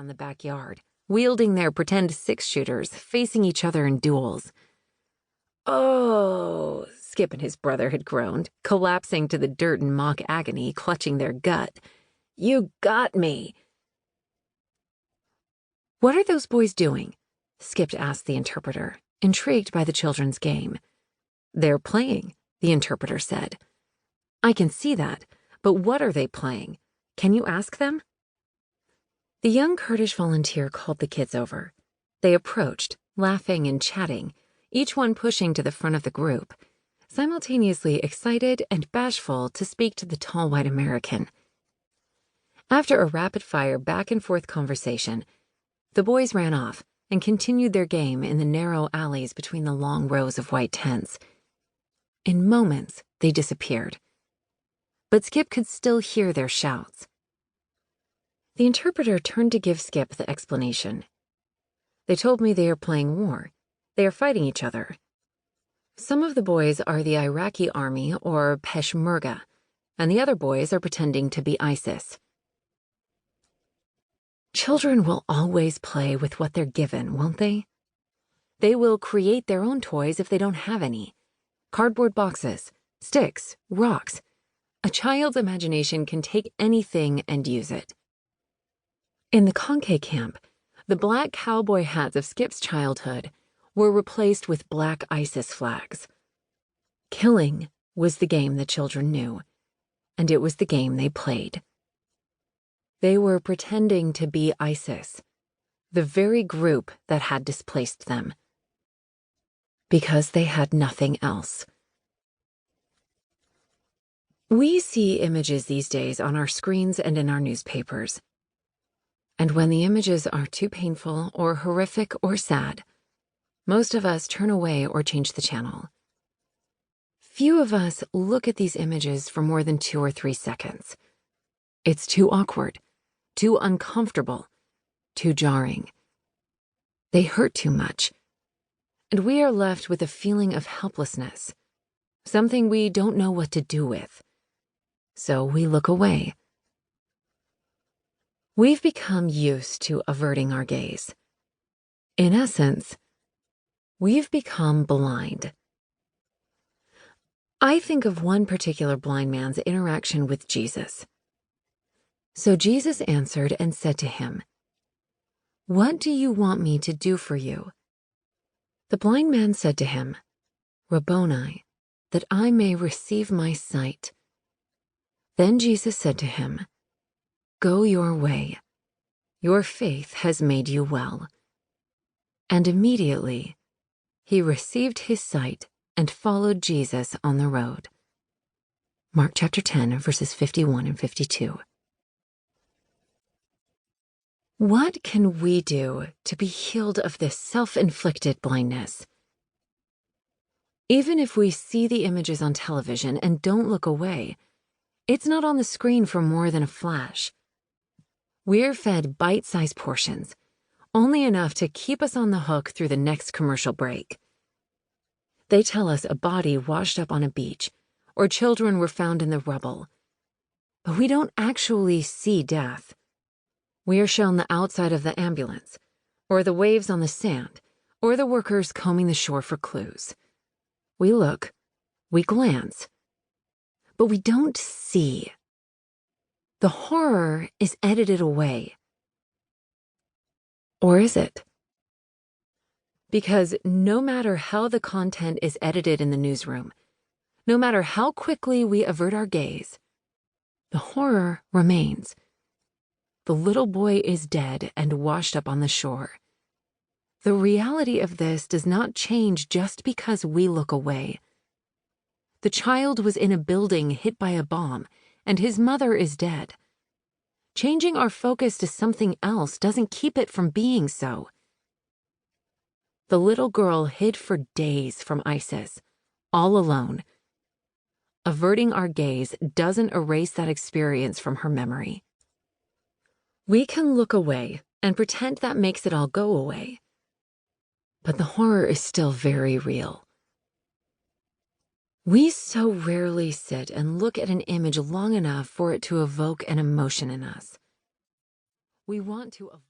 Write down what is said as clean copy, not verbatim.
around the backyard, wielding their pretend six-shooters, facing each other in duels. "Oh," Skip and his brother had groaned, collapsing to the dirt in mock agony, clutching their gut. "You got me." "What are those boys doing?" Skip asked the interpreter, intrigued by the children's game. "They're playing," the interpreter said. "I can see that, but what are they playing? Can you ask them?" The young Kurdish volunteer called the kids over. They approached, laughing and chatting, each one pushing to the front of the group, simultaneously excited and bashful to speak to the tall white American. After a rapid-fire back-and-forth conversation, the boys ran off and continued their game in the narrow alleys between the long rows of white tents. In moments, they disappeared. But Skip could still hear their shouts. The interpreter turned to give Skip the explanation. "They told me they are playing war. They are fighting each other. Some of the boys are the Iraqi army or Peshmerga, and the other boys are pretending to be ISIS." Children will always play with what they're given, won't they? They will create their own toys if they don't have any. Cardboard boxes, sticks, rocks. A child's imagination can take anything and use it. In the Conque camp, the black cowboy hats of Skip's childhood were replaced with black ISIS flags. Killing was the game the children knew, and it was the game they played. They were pretending to be ISIS, the very group that had displaced them, because they had nothing else. We see images these days on our screens and in our newspapers. And when the images are too painful or horrific or sad, most of us turn away or change the channel. Few of us look at these images for more than 2 or 3 seconds. It's too awkward, too uncomfortable, too jarring. They hurt too much, and we are left with a feeling of helplessness, something we don't know what to do with. So we look away. We've become used to averting our gaze. In essence, we've become blind. I think of one particular blind man's interaction with Jesus. So Jesus answered and said to him, "What do you want me to do for you?" The blind man said to him, "Rabboni, that I may receive my sight." Then Jesus said to him, "Go your way. Your faith has made you well." And immediately he received his sight and followed Jesus on the road. Mark chapter 10, verses 51 and 52. What can we do to be healed of this self-inflicted blindness? Even if we see the images on television and don't look away, it's not on the screen for more than a flash. We're fed bite-sized portions, only enough to keep us on the hook through the next commercial break. They tell us a body washed up on a beach, or children were found in the rubble. But we don't actually see death. We are shown the outside of the ambulance, or the waves on the sand, or the workers combing the shore for clues. We look, we glance, but we don't see. The horror is edited away. Or is it? Because no matter how the content is edited in the newsroom, no matter how quickly we avert our gaze, the horror remains. The little boy is dead and washed up on the shore. The reality of this does not change just because we look away. The child was in a building hit by a bomb, and his mother is dead. Changing our focus to something else doesn't keep it from being so. The little girl hid for days from ISIS, all alone. Averting our gaze doesn't erase that experience from her memory. We can look away and pretend that makes it all go away. But the horror is still very real. We so rarely sit and look at an image long enough for it to evoke an emotion in us. We want to avoid